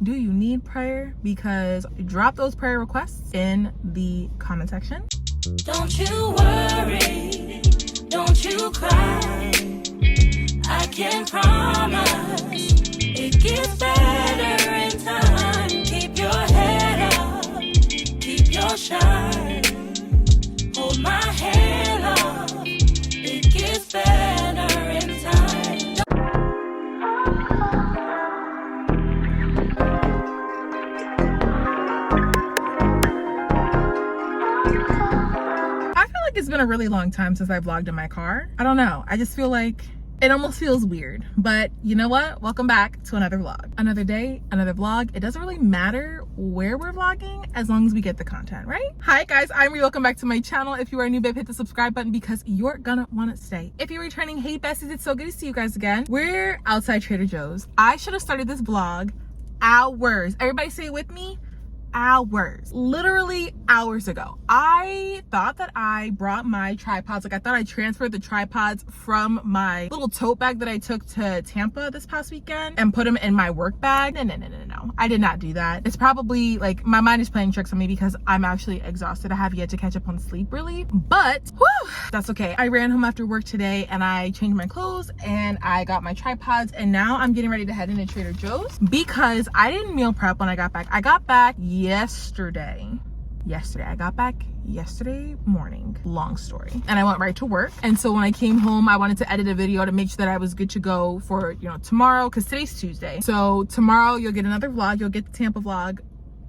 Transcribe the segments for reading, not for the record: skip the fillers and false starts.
Do you need prayer? Because drop those prayer requests in the comment section. Don't you worry, don't you cry. I can promise it gets better in time. Keep your head up, keep your shine. Hold my hand up, it gets better in time. I feel like it's been a really long time since I vlogged in my car. I don't know. I just feel like it almost feels weird, but you know what? Welcome back to another vlog. Another day, another vlog. It doesn't really matter where we're vlogging as long as we get the content, right? Hi guys, I'm Ree. Welcome back to my channel. If you are new, babe, hit the subscribe button because you're gonna want to stay. If you're returning, hey besties, it's so good to see you guys again. We're outside Trader Joe's. I should have started this vlog hours. Everybody say it with me. Hours, literally hours ago. I thought that I brought my tripods, like I thought I transferred the tripods from my little tote bag that I took to Tampa this past weekend and put them in my work bag. No, I did not do that. It's probably like my mind is playing tricks on me because I'm actually exhausted. I have yet to catch up on sleep really, but whew, that's okay. I ran home after work today and I changed my clothes and I got my tripods and now I'm getting ready to head into Trader Joe's because I didn't meal prep when I got back. I got back yesterday. I got back yesterday morning, long story, and I went right to work. And so when I came home, I wanted to edit a video to make sure that I was good to go for, you know, tomorrow, because today's Tuesday. So tomorrow you'll get another vlog. You'll get the Tampa vlog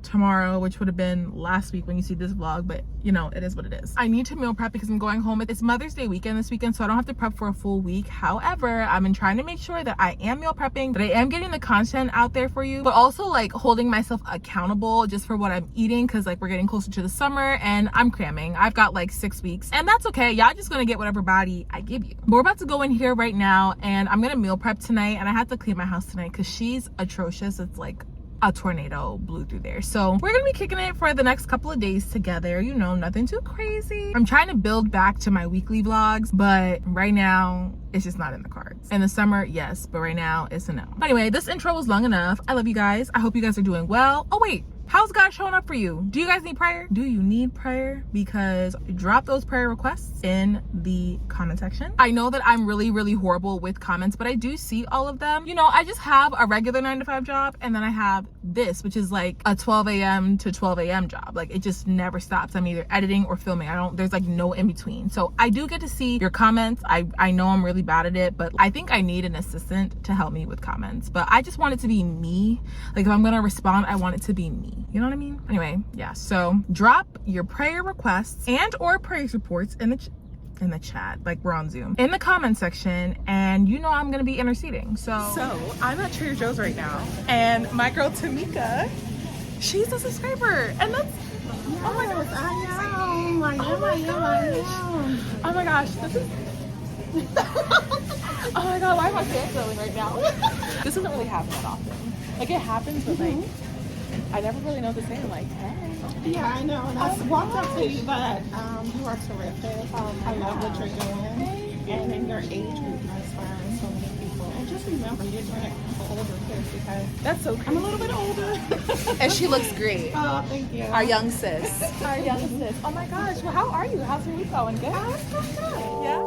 tomorrow, which would have been last week when you see this vlog, but you know, it is what it is. I need to meal prep because I'm going home. It's Mother's Day weekend this weekend, so I don't have to prep for a full week. However, I've been trying to make sure that I am meal prepping, that I am getting the content out there for you, but also like holding myself accountable just for what I'm eating, because like we're getting closer to the summer and I'm cramming. I've got like 6 weeks and that's okay. Y'all just gonna get whatever body I give you. But we're about to go in here right now and I'm gonna meal prep tonight, and I have to clean my house tonight because she's atrocious. It's like a tornado blew through there. So we're gonna be kicking it for the next couple of days together, you know, nothing too crazy. I'm trying to build back to my weekly vlogs, but right now it's just not in the cards. In the summer, yes, but right now it's a no. Anyway, this intro was long enough. I love you guys. I hope you guys are doing well. Oh wait, how's God showing up for you? Do you guys need prayer? Do you need prayer? Because drop those prayer requests in the comment section. I know that I'm really horrible with comments, but I do see all of them. You know, I just have a regular 9-to-5 job, and then I have this, which is like a 12 a.m. to 12 a.m. job. Like it just never stops. I'm either editing or filming. there's like no in between. So I do get to see your comments. I know I'm really bad at it, but I think I need an assistant to help me with comments. But I just want it to be me. Like if I'm gonna respond, I want it to be me. You know what I mean? Anyway, yeah, so drop your prayer requests and or praise reports in the chat, like we're on Zoom, in the comment section, and you know I'm gonna be interceding. So I'm at Trader Joe's right now, and my girl Tamika, she's a subscriber, and that's oh my gosh, I know. Oh my gosh, this is oh my god, why am I fangirling right now? This doesn't really happen that often. Like it happens, but like I never really know to say like, hey. Yeah, I know. And I walked up to you, but you are terrific. I love what you're doing. And in your age group, you're inspiring so many people. And just remember, you're doing it for older kids because That's so crazy. I'm a little bit older. And she looks great. Oh, thank you. Our young sis. Our young sis. Oh my gosh. Well, how are you? How's your week going? Good? It's not good. Yeah.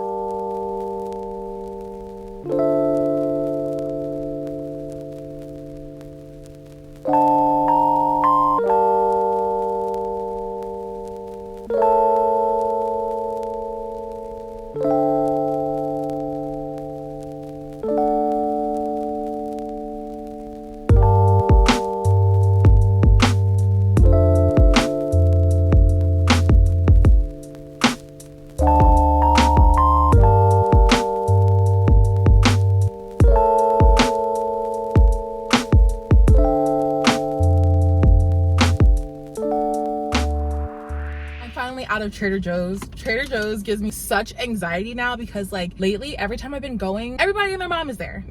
Out of Trader Joe's. Trader Joe's gives me such anxiety now because like lately every time I've been going, everybody and their mom is there.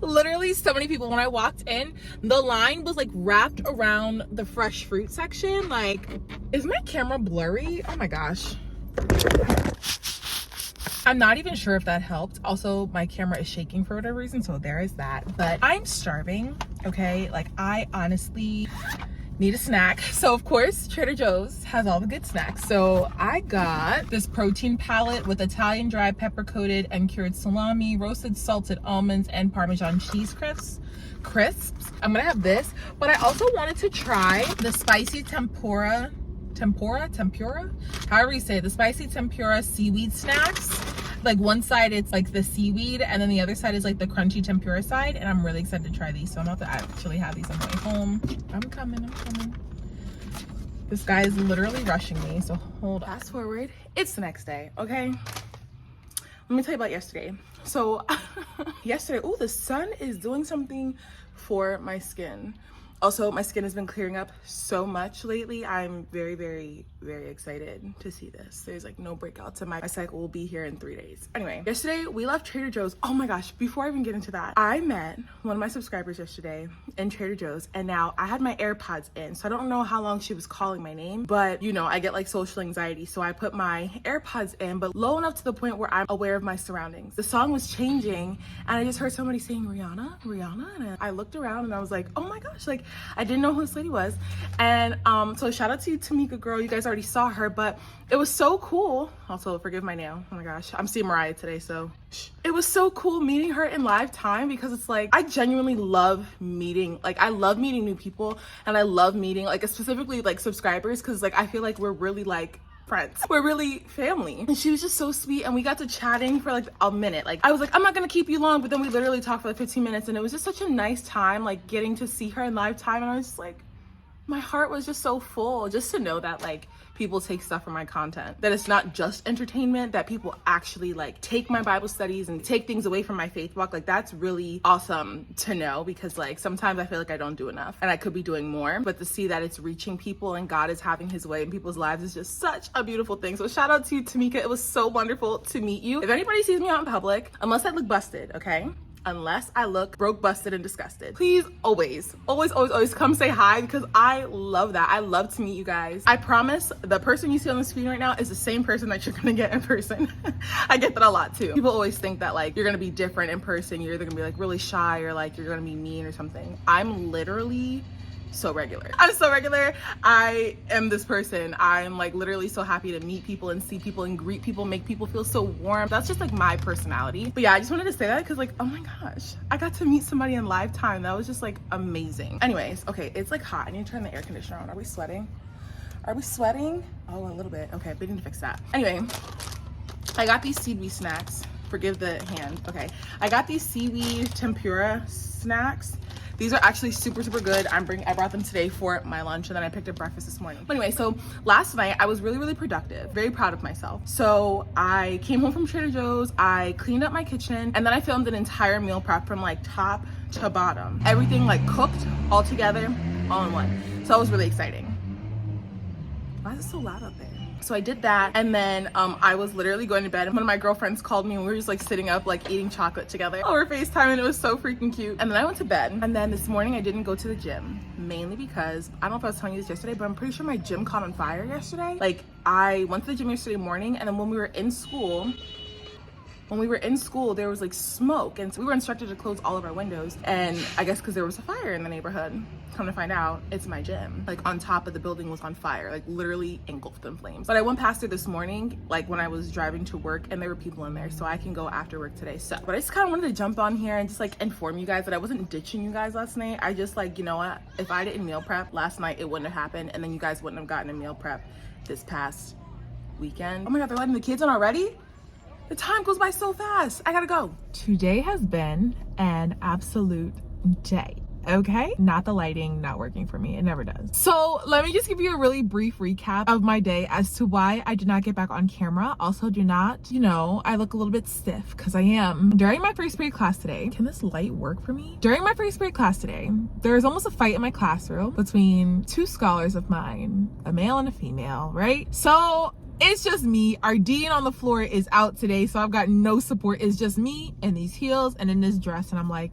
Literally so many people. When I walked in, the line was like wrapped around the fresh fruit section. Like, is my camera blurry? Oh my gosh. I'm not even sure if that helped. Also, my camera is shaking for whatever reason, so there is that. But I'm starving, okay? Like, I honestly need a snack. So of course Trader Joe's has all the good snacks. So I got this protein palette with Italian dry pepper coated and cured salami, roasted salted almonds, and Parmesan cheese crisps. I'm gonna have this, but I also wanted to try the spicy tempura, however you say it, the spicy tempura seaweed snacks. Like one side it's like the seaweed, and then the other side is like the crunchy tempura side, and I'm really excited to try these. So I'm about to actually have these on my way home. I'm coming. This guy is literally rushing me, so hold on. Fast forward, it's the next day, okay? Let me tell you about yesterday. So yesterday, oh, the sun is doing something for my skin. Also, my skin has been clearing up so much lately. I'm very, very, very excited to see this. There's like no breakouts, and my cycle will be here in 3 days. Anyway, yesterday we left Trader Joe's. Oh my gosh, before I even get into that, I met one of my subscribers yesterday in Trader Joe's, and now I had my AirPods in, so I don't know how long she was calling my name, but you know, I get like social anxiety, so I put my AirPods in, but low enough to the point where I'm aware of my surroundings. The song was changing, and I just heard somebody saying Rihanna, and I looked around and I was like, oh my gosh, like I didn't know who this lady was. And so shout out to you, Tamika girl, you guys already saw her, but it was so cool. Also, forgive my nail, oh my gosh, I'm seeing Mariah today, so it was so cool meeting her in live time, because it's like I genuinely love meeting, like I love meeting new people, and I love meeting like specifically like subscribers, because like I feel like we're really like friends, we're really family. And she was just so sweet, and we got to chatting for like a minute. Like I was like, I'm not gonna keep you long, but then we literally talked for like 15 minutes, and it was just such a nice time, like getting to see her in live time. And I was just like, my heart was just so full just to know that like people take stuff from my content, that it's not just entertainment, that people actually like take my Bible studies and take things away from my faith walk. Like that's really awesome to know, because like sometimes I feel like I don't do enough and I could be doing more, but to see that it's reaching people and God is having his way in people's lives is just such a beautiful thing. So shout out to you, Tamika. It was so wonderful to meet you. If anybody sees me out in public, unless I look busted, okay? Unless I look broke, busted, and disgusted, please always come say hi, because I love that. I love to meet you guys. I promise the person you see on the screen right now is the same person that you're gonna get in person. I get that a lot too. People always think that like you're gonna be different in person. You're either gonna be like really shy or like you're gonna be mean or something. I'm literally so regular. I'm so regular. I am this person. I'm like literally so happy to meet people and see people and greet people, make people feel so warm. That's just like my personality. But yeah, I just wanted to say that because like, oh my gosh, I got to meet somebody in live time. That was just like amazing. Anyways, okay, it's like hot. I need to turn the air conditioner on. Are we sweating? Are we sweating? Oh, a little bit. Okay, we need to fix that. Anyway, I got these seaweed snacks. Forgive the hand. Okay, I got these seaweed tempura snacks. These are actually super good. I brought them today for my lunch, and then I picked up breakfast this morning. But anyway, so last night I was really productive, very proud of myself. So I came home from Trader Joe's, I cleaned up my kitchen, and then I filmed an entire meal prep from like top to bottom. Everything like cooked all together, all in one. So that was really exciting. Why is it so loud out there? So I did that, and then I was literally going to bed, and one of my girlfriends called me, and we were just like sitting up like eating chocolate together over FaceTime, and it was so freaking cute. And then I went to bed, and then this morning I didn't go to the gym, mainly because I don't know if I was telling you this yesterday, but I'm pretty sure my gym caught on fire yesterday. Like I went to the gym yesterday morning, and then when we were in school, there was like smoke, and so we were instructed to close all of our windows, and I guess because there was a fire in the neighborhood. Come to find out, it's my gym. Like on top of the building was on fire, like literally engulfed in flames. But I went past it this morning, like when I was driving to work, and there were people in there, so I can go after work today. So, but I just kind of wanted to jump on here and just like inform you guys that I wasn't ditching you guys last night. I just like, you know what? If I didn't meal prep last night, it wouldn't have happened, and then you guys wouldn't have gotten a meal prep this past weekend. Oh my God, they're letting the kids in already? The time goes by so fast. I gotta go. Today has been an absolute day. Okay, not the lighting not working for me, it never does. So let me just give you a really brief recap of my day as to why I did not get back on camera. Also, do not, you know, I look a little bit stiff because I am. During my first period class today, can this light work for me? During my first period class today, there was almost a fight in my classroom between two scholars of mine, a male and a female, right? So it's just me. Our dean on the floor is out today, so I've got no support. It's just me in these heels and in this dress, and I'm like,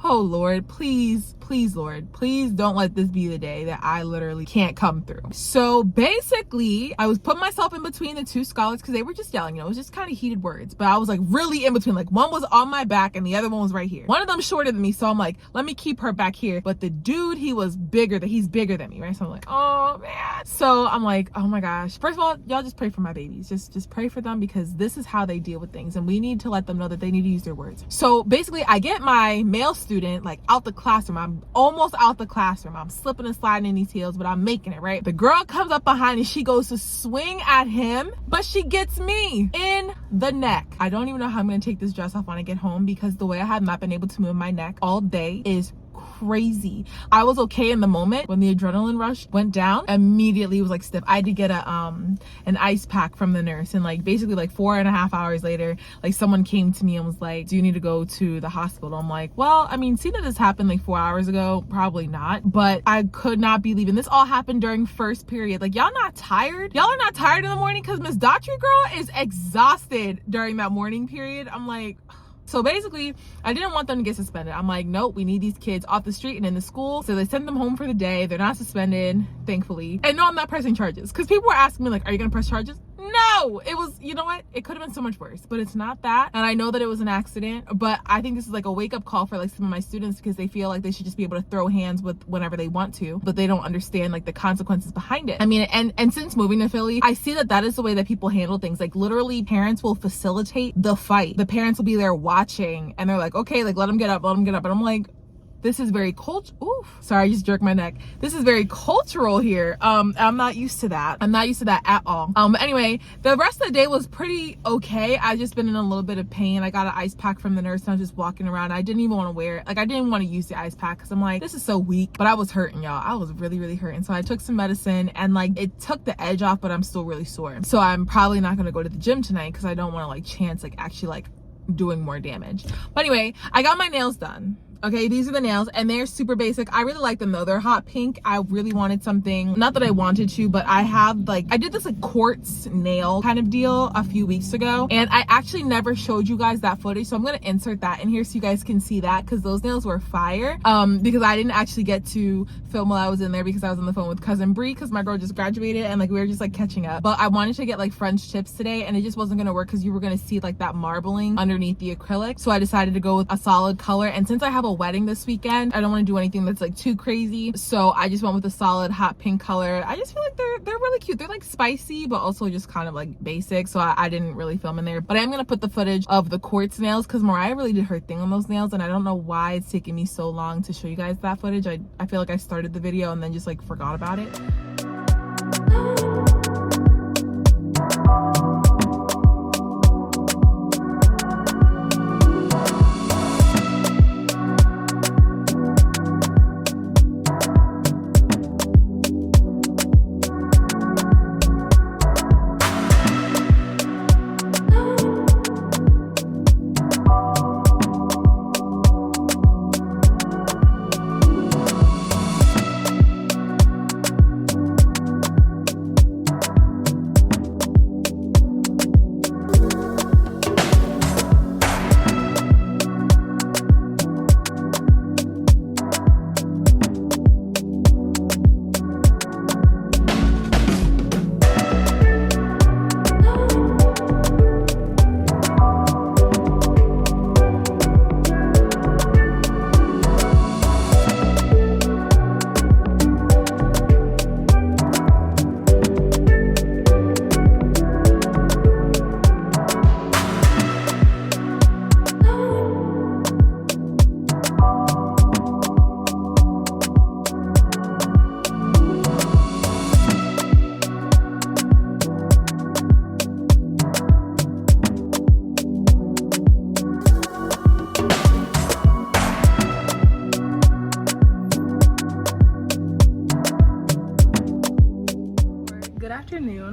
Oh Lord, please, please, Lord, please don't let this be the day that I literally can't come through. So basically, I was putting myself in between the two scholars because they were just yelling, you know, it was just kind of heated words, but I was like really in between. Like one was on my back and the other one was right here. One of them shorter than me, so I'm like, let me keep her back here. But the dude, he's bigger than me, right? So I'm like, oh man. So I'm like, oh my gosh. First of all, y'all just pray for my babies. Just pray for them, because this is how they deal with things, and we need to let them know that they need to use their words. So basically, I get my male student like out the classroom. I'm almost out the classroom. I'm slipping and sliding in these heels, but I'm making it, right? The girl comes up behind and she goes to swing at him, but she gets me in the neck. I don't even know how I'm gonna take this dress off when I get home, because the way I have not been able to move my neck all day is crazy. I was okay in the moment. When the adrenaline rush went down, immediately it was like stiff. I had to get an ice pack from the nurse, and like basically like 4.5 hours later, like someone came to me and was like, do you need to go to the hospital? I'm like, well, I mean, see that this happened like 4 hours ago, probably not, but I could not be leaving. This all happened during first period. Like, y'all not tired? Y'all are not tired in the morning? Because Miss Daughtry girl is exhausted during that morning period. I'm like, so basically, I didn't want them to get suspended. I'm like, nope, we need these kids off the street and in the school. So they sent them home for the day. They're not suspended, thankfully. And no, I'm not pressing charges, because people were asking me like, are you gonna press charges? No, it was, you know what? It could have been so much worse, but it's not that. And I know that it was an accident, but I think this is like a wake up call for like some of my students, because they feel like they should just be able to throw hands with whenever they want to, but they don't understand like the consequences behind it. I mean, and since moving to Philly, I see that is the way that people handle things. Like literally parents will facilitate the fight. The parents will be there watching and they're like, okay, like let them get up. And I'm like, this is very sorry, I just jerked my neck. This is very cultural here. I'm not used to that. I'm not used to that at all. But anyway, the rest of the day was pretty okay. I've just been in a little bit of pain. I got an ice pack from the nurse and I was just walking around. I didn't even want to wear it. Like I didn't want to use the ice pack because I'm like, this is so weak. But I was hurting, y'all. I was really, really hurting. So I took some medicine and like it took the edge off, but I'm still really sore. So I'm probably not gonna go to the gym tonight because I don't want to like chance like actually like doing more damage. But anyway, I got my nails done. Okay, these are the nails and they're super basic. I really like them though. They're hot pink. I really wanted something, not that I wanted to, but I have like, I did this like quartz nail kind of deal a few weeks ago, and I actually never showed you guys that footage, so I'm gonna insert that in here so you guys can see that, because those nails were fire. Because I didn't actually get to film while I was in there because I was on the phone with cousin Bree, because my girl just graduated and like we were just like catching up. But I wanted to get like French tips today and it just wasn't gonna work because you were gonna see like that marbling underneath the acrylic. So I decided to go with a solid color, and since I have a wedding this weekend, I don't want to do anything that's like too crazy, so I just went with a solid hot pink color. I just feel like they're really cute. They're like spicy but also just kind of like basic, so I didn't really film in there. But I'm gonna put the footage of the quartz nails because Mariah really did her thing on those nails, and I don't know why it's taking me so long to show you guys that footage. I feel like I started the video and then just like forgot about it.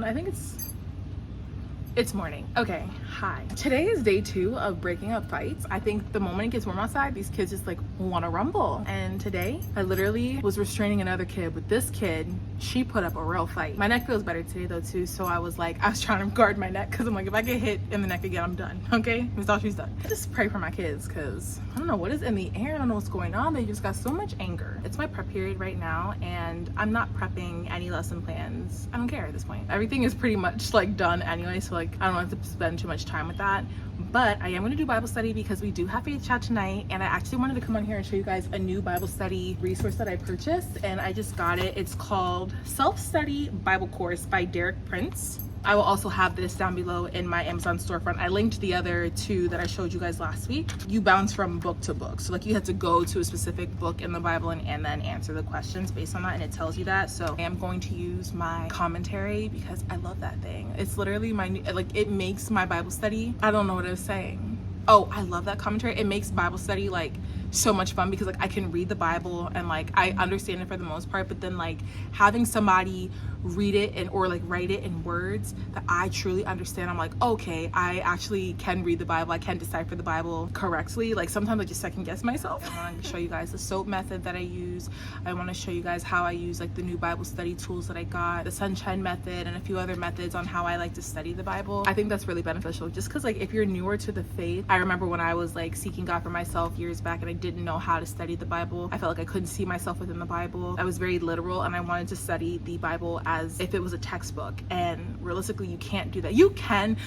I think it's It's morning. Okay, hi. Today is day 2 of breaking up fights. I think the moment it gets warm outside, these kids just like want to rumble. And today, I literally was restraining another kid, but this kid, she put up a real fight. My neck feels better today though too, so I was trying to guard my neck because I'm like, if I get hit in the neck again, I'm done, okay? That's all she's done. I just pray for my kids because I don't know what is in the air. I don't know what's going on. They just got so much anger. It's my prep period right now, and I'm not prepping any lesson plans. I don't care at this point. Everything is pretty much like done anyway, so like I don't have to spend too much time with that. But I am going to do Bible study because we do have faith chat tonight, and I actually wanted to come on here and show you guys a new Bible study resource that I purchased, and I just got it. It's called Self-Study Bible Course by Derek Prince. I will also have this down below in my Amazon storefront. I linked the other 2 that I showed you guys last week. You bounce from book to book. So like you have to go to a specific book in the Bible and then answer the questions based on that, and it tells you that. So I am going to use my commentary because I love that thing. It's literally my new, like it makes my Bible study. I don't know what I was saying. Oh, I love that commentary. It makes Bible study like so much fun because like I can read the Bible and like I understand it for the most part, but then like having somebody read it and or like write it in words that I truly understand, I'm like, okay, I actually can read the Bible. I can decipher the Bible correctly. Like sometimes I just second guess myself. I want to show you guys the SOAP method that I use. I want to show you guys how I use like the new Bible study tools that I got, the sunshine method, and a few other methods on how I like to study the Bible. I think that's really beneficial just because like if you're newer to the faith, I remember when I was like seeking God for myself years back and I didn't know how to study the Bible. I felt like I couldn't see myself within the Bible. I was very literal and I wanted to study the Bible as if it was a textbook, and realistically you can't do that. You can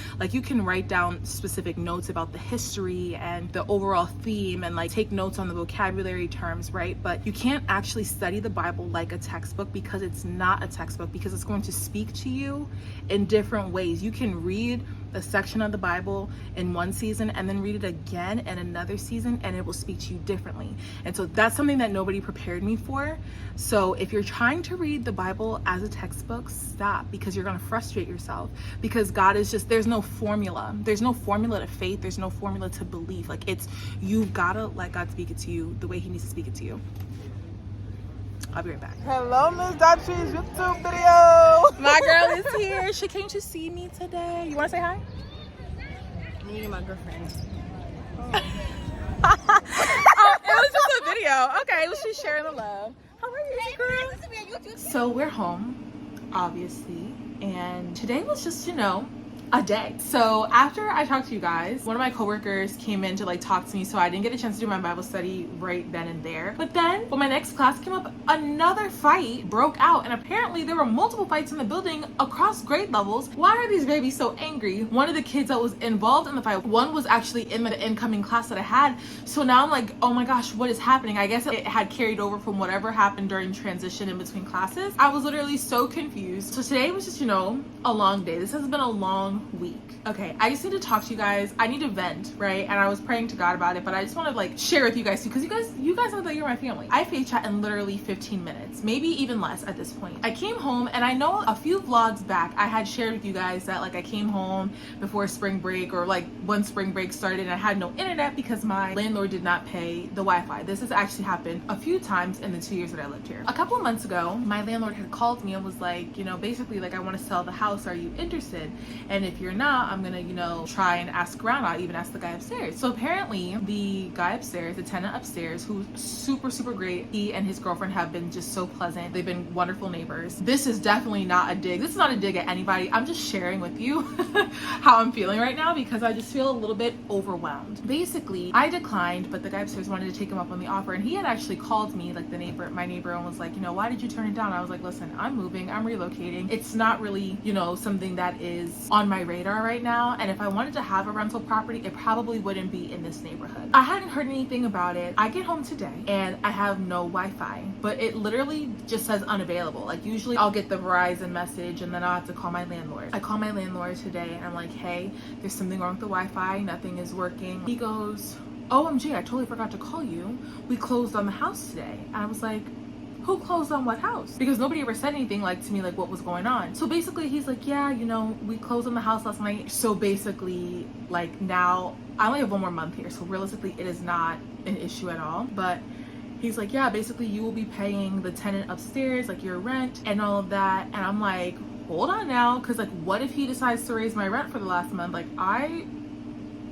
write down specific notes about the history and the overall theme and like take notes on the vocabulary terms, right? But you can't actually study the Bible like a textbook because it's not a textbook, because it's going to speak to you in different ways. You can read a section of the Bible in one season and then read it again in another season and it will speak to you differently. And so that's something that nobody prepared me for. So if you're trying to read the Bible as a textbook, stop, because you're going to frustrate yourself, because God is just, there's no formula. There's no formula to faith. There's no formula to belief. Like it's, you've got to let God speak it to you the way he needs to speak it to you. I'll be right back. Hello, Miss Dachi's YouTube video. My girl is here. She came to see me today. You want to say hi? Me and my girlfriend. It was just a video. Okay, well, she's sharing the love. How are you, girl? So we're home, obviously, and today was just, you know, a day. So after I talked to you guys, one of my coworkers came in to like talk to me, so I didn't get a chance to do my Bible study right then and there. But then when my next class came up, another fight broke out, and apparently there were multiple fights in the building across grade levels. Why are these babies so angry? One of the kids that was involved in the fight, one was actually in the incoming class that I had. So now I'm like, oh my gosh, what is happening? I guess it had carried over from whatever happened during transition in between classes. I was literally so confused. So today was just, you know, a long day. This has been a long week. Okay, I just need to talk to you guys. I need to vent, right? And I was praying to God about it, but I just want to like share with you guys too, because you guys know that you're my family. I faith chat in literally 15 minutes, maybe even less at this point. I came home, and I know a few vlogs back I had shared with you guys that like I came home before spring break, or like when spring break started, and I had no internet because my landlord did not pay the Wi-Fi. This has actually happened a few times in the 2 years that I lived here. A couple of months ago, my landlord had called me and was like, you know, basically like, I want to sell the house. Are you interested? And if you're not, I'm gonna, you know, try and ask around. I'll even ask the guy upstairs. So apparently the guy upstairs, the tenant upstairs, who's super great, he and his girlfriend have been just so pleasant. They've been wonderful neighbors. This is definitely not a dig. This is not a dig at anybody. I'm just sharing with you how I'm feeling right now, because I just feel a little bit overwhelmed. Basically, I declined, but the guy upstairs wanted to take him up on the offer, and he had actually called me, like my neighbor, and was like, you know, why did you turn it down? I was like, listen, I'm moving, I'm relocating. It's not really, you know, something that is on my radar right now, and if I wanted to have a rental property, it probably wouldn't be in this neighborhood. I hadn't heard anything about it. I get home today and I have no Wi-Fi, but it literally just says unavailable. Like usually I'll get the Verizon message and then I'll have to call my landlord. I call my landlord today and I'm like, hey, there's something wrong with the Wi-Fi, nothing is working. He goes, OMG, I totally forgot to call you. We closed on the house today. And I was like, who closed on what house? Because nobody ever said anything like to me like what was going on. So basically he's like, yeah, you know, we closed on the house last night. So basically like now I only have 1 more month here, so realistically it is not an issue at all. But he's like, yeah, basically you will be paying the tenant upstairs like your rent and all of that. And I'm like, hold on now, because like what if he decides to raise my rent for the last month? Like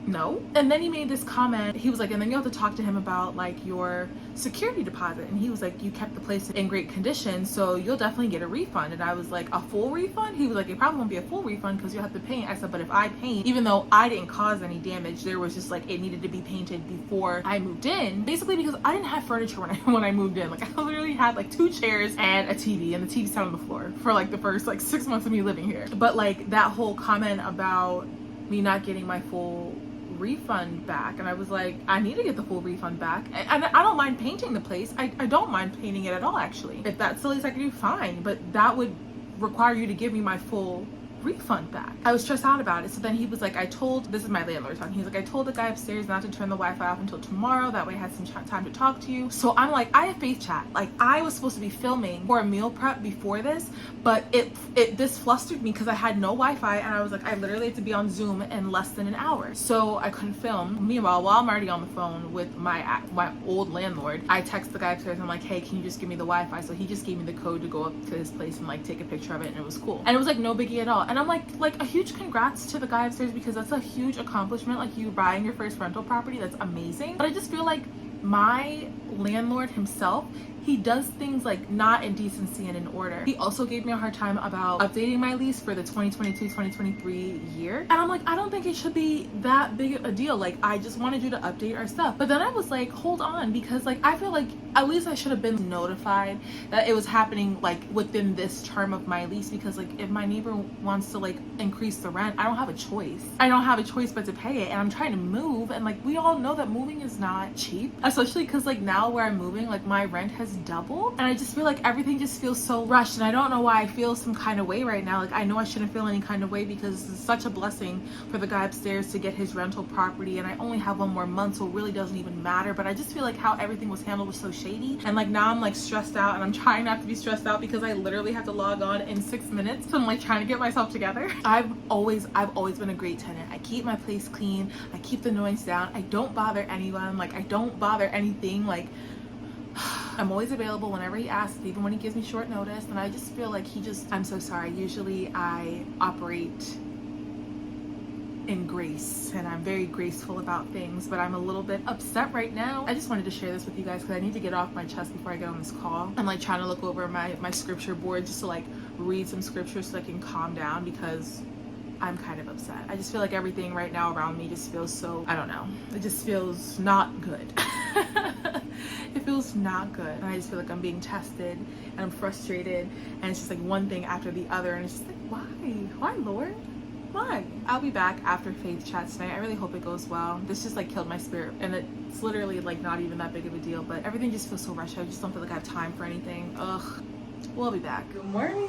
no. And then he made this comment. He was like, and then you have to talk to him about like your security deposit. And he was like, you kept the place in great condition, so you'll definitely get a refund. And I was like, a full refund? He was like, it probably won't be a full refund because you'll have to paint. I said, but if I paint, even though I didn't cause any damage, there was just like, it needed to be painted before I moved in. Basically because I didn't have furniture when I moved in. Like I literally had like 2 chairs and a TV, and the TV sat on the floor for like the first like 6 months of me living here. But like that whole comment about me not getting my full refund back, and I was like, I need to get the full refund back. And I don't mind painting the place. I don't mind painting it at all, actually. If that's the least I can do, fine, but that would require you to give me my full refund back. I was stressed out about it. So then he was like, this is my landlord talking, he's like, I told the guy upstairs not to turn the Wi-Fi off until tomorrow, that way I had some time to talk to you. So I'm like, I have faith chat. Like I was supposed to be filming for a meal prep before this, but this flustered me because I had no Wi-Fi, and I was like, I literally had to be on Zoom in less than an hour, so I couldn't film. Meanwhile, while I'm already on the phone with my old landlord, I text the guy upstairs and I'm like, hey, can you just give me the Wi-Fi? So he just gave me the code to go up to his place and like take a picture of it, and it was cool. And it was like no biggie at all. And I'm like a huge congrats to the guy upstairs, because that's a huge accomplishment. Like you buying your first rental property, that's amazing. But I just feel like my landlord himself, he does things like not in decency and in order. He also gave me a hard time about updating my lease for the 2022-2023 year. And I'm like, I don't think it should be that big a deal. Like, I just wanted you to update our stuff. But then I was like, hold on, because like, I feel like at least I should have been notified that it was happening like within this term of my lease, because like if my neighbor wants to like increase the rent, I don't have a choice. I don't have a choice but to pay it. And I'm trying to move, and like we all know that moving is not cheap, especially because like now where I'm moving, like my rent has doubled, and I just feel like everything just feels so rushed. And I don't know why I feel some kind of way right now. Like I know I shouldn't feel any kind of way, because it's such a blessing for the guy upstairs to get his rental property, and I only have 1 more month, so it really doesn't even matter. But I just feel like how everything was handled was so shady, and like now I'm like stressed out, and I'm trying not to be stressed out because I literally have to log on in 6 minutes, so I'm like trying to get myself together. I've always been a great tenant. I keep my place clean, I keep the noise down, I don't bother anyone, like I don't bother anything. Like I'm always available whenever he asks, even when he gives me short notice. And I just feel like I'm so sorry. Usually I operate in grace, and I'm very graceful about things, but I'm a little bit upset right now. I just wanted to share this with you guys because I need to get off my chest before I get on this call. I'm like trying to look over my scripture board just to like read some scriptures so I can calm down, because I'm kind of upset. I just feel like everything right now around me just feels so, I don't know, it just feels not good. It feels not good, and I just feel like I'm being tested, and I'm frustrated, and it's just like one thing after the other, and it's just like, why Lord, why? I'll be back after faith chat tonight. I really hope it goes well. This just like killed my spirit, and it's literally like not even that big of a deal, but everything just feels so rushed. I just don't feel like I have time for anything. Ugh. We'll be back. Good morning.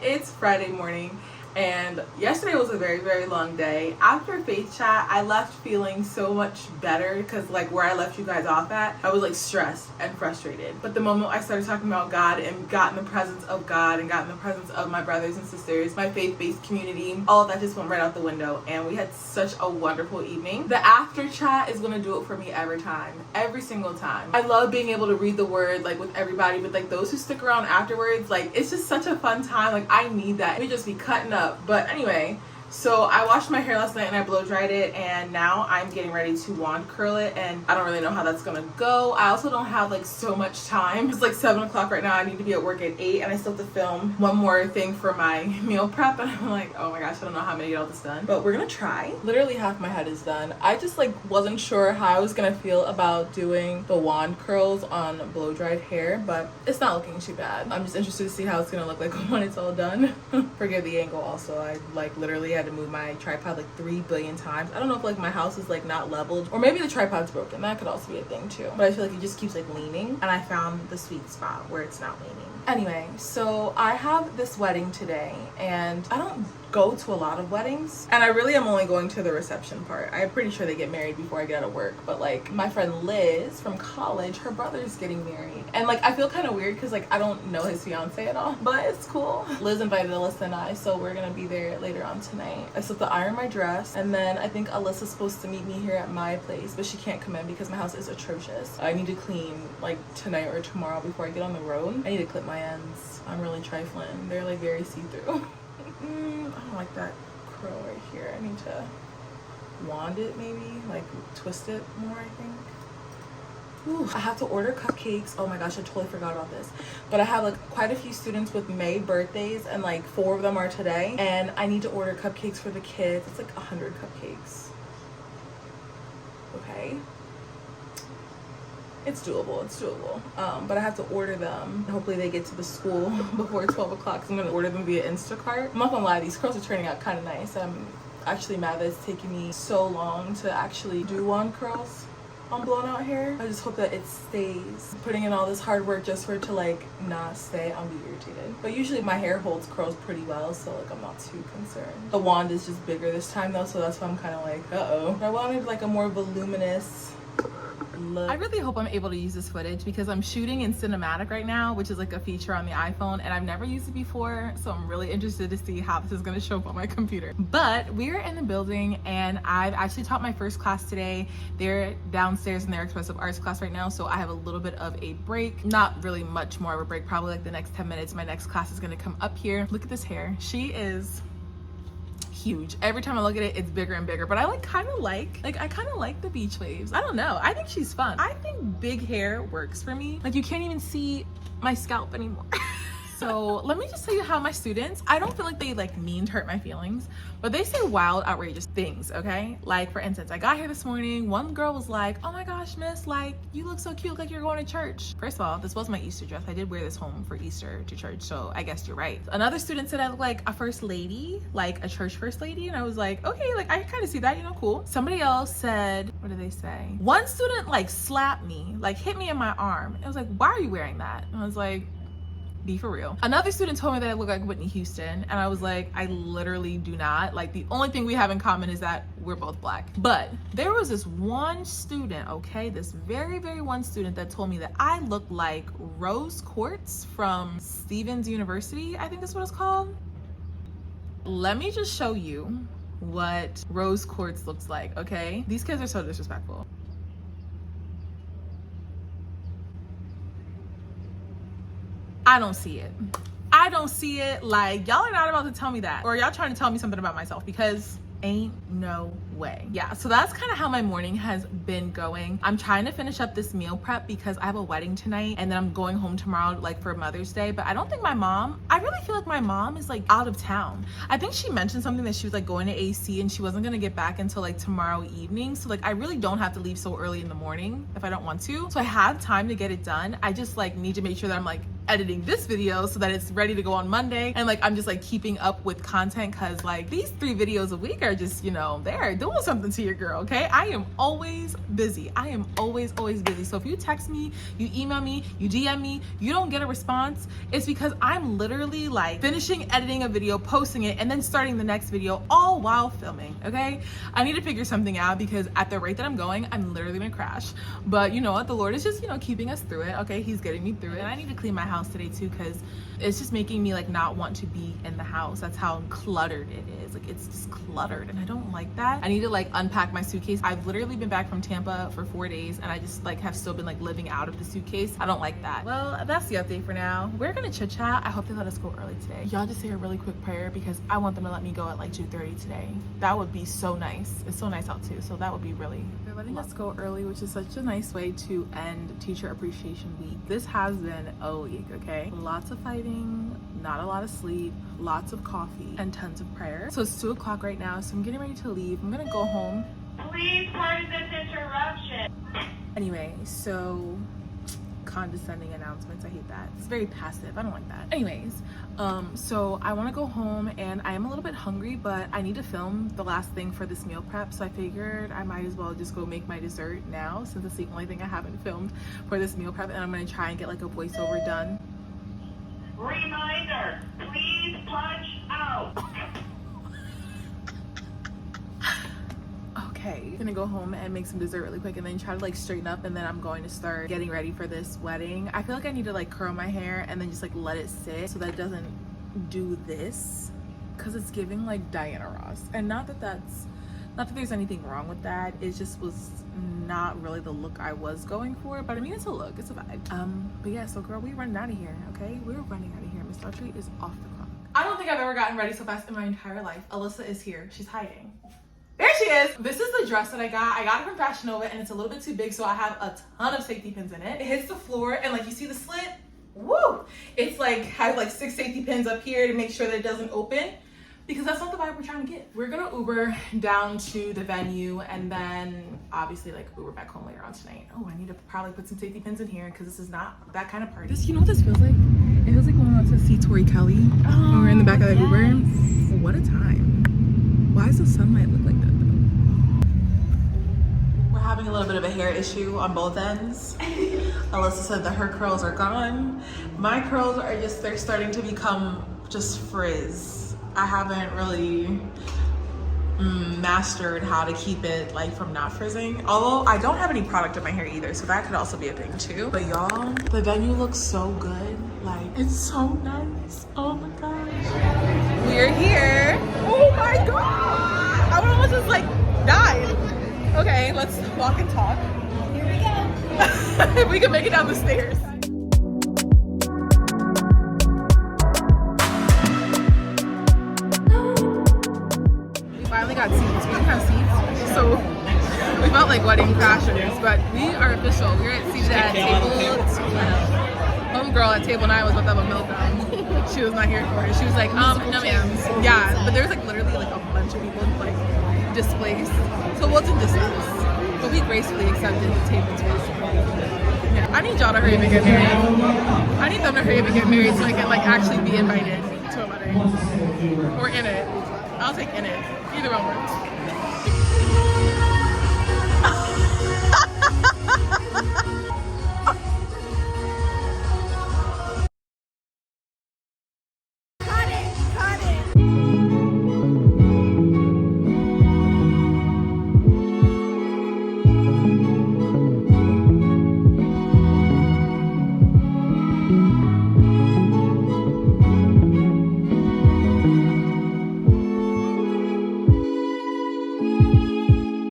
It's Friday morning, and yesterday was a very, very long day. After faith chat, I left feeling so much better, because like where I left you guys off at, I was like stressed and frustrated. But the moment I started talking about God and got in the presence of God and got in the presence of my brothers and sisters, my faith-based community, all of that just went right out the window, and we had such a wonderful evening. The after chat is gonna do it for me every single time. I love being able to read the word like with everybody, but like those who stick around afterwards, like it's just such a fun time. Like I need that. We just be cutting up. But anyway, so I washed my hair last night and I blow dried it, and now I'm getting ready to wand curl it, and I don't really know how that's gonna go. I also don't have like so much time. It's like 7 o'clock right now. I need to be at work at 8, and I still have to film one more thing for my meal prep, and I'm like, oh my gosh, I don't know how I'm gonna get all this done, but we're gonna try. Literally half my head is done. I just like wasn't sure how I was gonna feel about doing the wand curls on blow dried hair, but it's not looking too bad. I'm just interested to see how it's gonna look like when it's all done. Forgive the angle also. I like literally had to move my tripod like 3 billion times. I don't know if like my house is like not leveled, or maybe the tripod's broken. That could also be a thing too, but I feel like it just keeps like leaning, and I found the sweet spot where it's not leaning. Anyway, so I have this wedding today, and I don't go to a lot of weddings, and I really am only going to the reception part. I'm pretty sure they get married before I get out of work, but like my friend Liz from college, her brother's getting married, and like I feel kind of weird because like I don't know his fiance at all, but it's cool. Liz invited Alyssa and I, so we're gonna be there later on tonight. I still have to iron my dress, and then I think Alyssa's supposed to meet me here at my place, but she can't come in because my house is atrocious. I need to clean like tonight or tomorrow before I get on the road. I need to clip my ends. I'm really trifling. They're like very see-through. I don't like that curl right here. I need to wand it maybe, like twist it more, I think. Ooh, I have to order cupcakes. Oh my gosh, I totally forgot about this. But I have like quite a few students with May birthdays, and like 4 of them are today. And I need to order cupcakes for the kids. It's like 100 cupcakes. Okay. It's doable, it's doable. But I have to order them. Hopefully they get to the school before 12 o'clock. So I'm gonna order them via Instacart. I'm not gonna lie, these curls are turning out kind of nice. I'm actually mad that it's taking me so long to actually do wand curls on blown out hair. I just hope that it stays. Putting in all this hard work just for it to like not stay, I'll be irritated. But usually my hair holds curls pretty well, so like I'm not too concerned. The wand is just bigger this time though, so that's why I'm kind of like, uh-oh. I wanted like a more voluminous look. I really hope I'm able to use this footage because I'm shooting in cinematic right now, which is like a feature on the iPhone, and I've never used it before, so I'm really interested to see how this is going to show up on my computer. But we're in the building and I've actually taught my first class today. They're downstairs in their expressive arts class right now, so I have a little bit of a break. Not really much more of a break, probably like the next 10 minutes. My next class is going to come up here. Look at this hair. She is huge. Every time I look at it, it's bigger and bigger, but I like kind of like the beach waves. I don't know, I think she's fun. I think big hair works for me. Like you can't even see my scalp anymore. So let me just tell you how my students, I don't feel like they like mean to hurt my feelings, but they say wild, outrageous things, okay? Like for instance, I got here this morning, one girl was like, oh my gosh, miss, like you look so cute, like you're going to church. First of all, this was my Easter dress. I did wear this home for Easter to church, so I guess you're right. Another student said I look like a first lady, like a church first lady, and I was like, okay, like I kind of see that, you know, cool. Somebody else said, what did they say? One student like slapped me, like hit me in my arm. I was like, why are you wearing that? And I was like, be for real. Another student told me that I look like Whitney Houston, and I was like, I literally do not. Like the only thing we have in common is that we're both black. But there was this one student, okay, this very one student that told me that I look like Rose Quartz from Stevens University, I think that's what it's called. Let me just show you what Rose Quartz looks like, okay? These kids are so disrespectful. I don't see it. I don't see it. Like y'all are not about to tell me that, or y'all trying to tell me something about myself, because ain't no way. Yeah, so that's kind of how my morning has been going. I'm trying to finish up this meal prep because I have a wedding tonight, and then I'm going home tomorrow like for Mother's Day. But I don't think my mom, I really feel like my mom is like out of town. I think she mentioned something that she was like going to AC and she wasn't gonna get back until like tomorrow evening. So like I really don't have to leave so early in the morning if I don't want to. So I have time to get it done. I just like need to make sure that I'm like editing this video so that it's ready to go on Monday, and like I'm just like keeping up with content, because like these 3 videos a week are just, you know, they're doing something to your girl, okay? I am always busy. I am always busy. So if you text me, you email me, you DM me, you don't get a response, it's because I'm literally like finishing editing a video, posting it, and then starting the next video all while filming, okay? I need to figure something out because at the rate that I'm going, I'm literally gonna crash. But you know what, the Lord is just, you know, keeping us through it, okay? He's getting me through it. And I need to clean my house today too, because it's just making me like not want to be in the house. That's how cluttered it is. Like it's just cluttered, and I don't like that. I need to like unpack my suitcase. I've literally been back from Tampa for 4 days, and I just like have still been like living out of the suitcase. I don't like that. Well, that's the update for now. We're gonna chit chat. I hope they let us go early today. Y'all just say a really quick prayer because I want them to let me go at like 2:30 today. That would be so nice. It's so nice out too, so that would be really. They're letting us go early, which is such a nice way to end Teacher Appreciation Week. This has been a week, okay? Lots of fighting, not a lot of sleep, lots of coffee, and tons of prayer. So it's 2 o'clock right now, so I'm getting ready to leave. I'm gonna go home. Please pardon this interruption. Anyway, so condescending announcements, I hate that. It's very passive, I don't like that. Anyways, so I want to go home, and I am a little bit hungry, but I need to film the last thing for this meal prep, so I figured I might as well just go make my dessert now, since it's the only thing I haven't filmed for this meal prep, and I'm going to try and get like a voiceover done. Reminder, please punch out. Okay, I'm gonna go home and make some dessert really quick, and then try to like straighten up, and then I'm going to start getting ready for this wedding. I feel like I need to like curl my hair and then just like let it sit so that it doesn't do this, because it's giving like Diana Ross, and not that there's anything wrong with that. It just was not really the look I was going for, but I mean, it's a look, it's a vibe. But yeah, so girl, we're running out of here, okay? We're running out of here. Miss Autry is off the clock. I don't think I've ever gotten ready so fast in my entire life. Alyssa is here. She's hiding. There she is. This is the dress that I got. I got it from Fashion Nova and it's a little bit too big, so I have a ton of safety pins in it. It hits the floor and like you see the slit? Woo! It's like has like 6 safety pins up here to make sure that it doesn't open, because that's not the vibe we're trying to get. We're gonna Uber down to the venue and then obviously like Uber back home later on tonight. Oh, I need to probably put some safety pins in here because this is not that kind of party. You know what this feels like? It feels like when we went to see Tori Kelly when we were in the back of the Uber. What a time. Why does the sunlight look like that though? We're having a little bit of a hair issue on both ends. Alyssa said that her curls are gone. My curls are just, they're starting to become just frizz. I haven't really mastered how to keep it like from not frizzing. Although I don't have any product in my hair either, so that could also be a thing too. But y'all, the venue looks so good. Like, it's so nice. Oh my gosh. We're here. Oh my god. I almost just like died. Okay, let's walk and talk. Here we go. If we can make it down the stairs. We finally got seats. We didn't have seats, so we felt like wedding crashers, but we are official. We're seated at table 12. Homegirl at table 9 was about to have a meltdown. She was not here for it. She was like, no ma'am. Yeah, but there was like literally like a bunch of people like displaced. So it wasn't displaced, but we gracefully accepted the table space. Yeah, I need y'all to hurry up and get married. I need them to hurry up and get married so I can like actually be invited to a wedding. Or in it. I'll take in it. Either one works.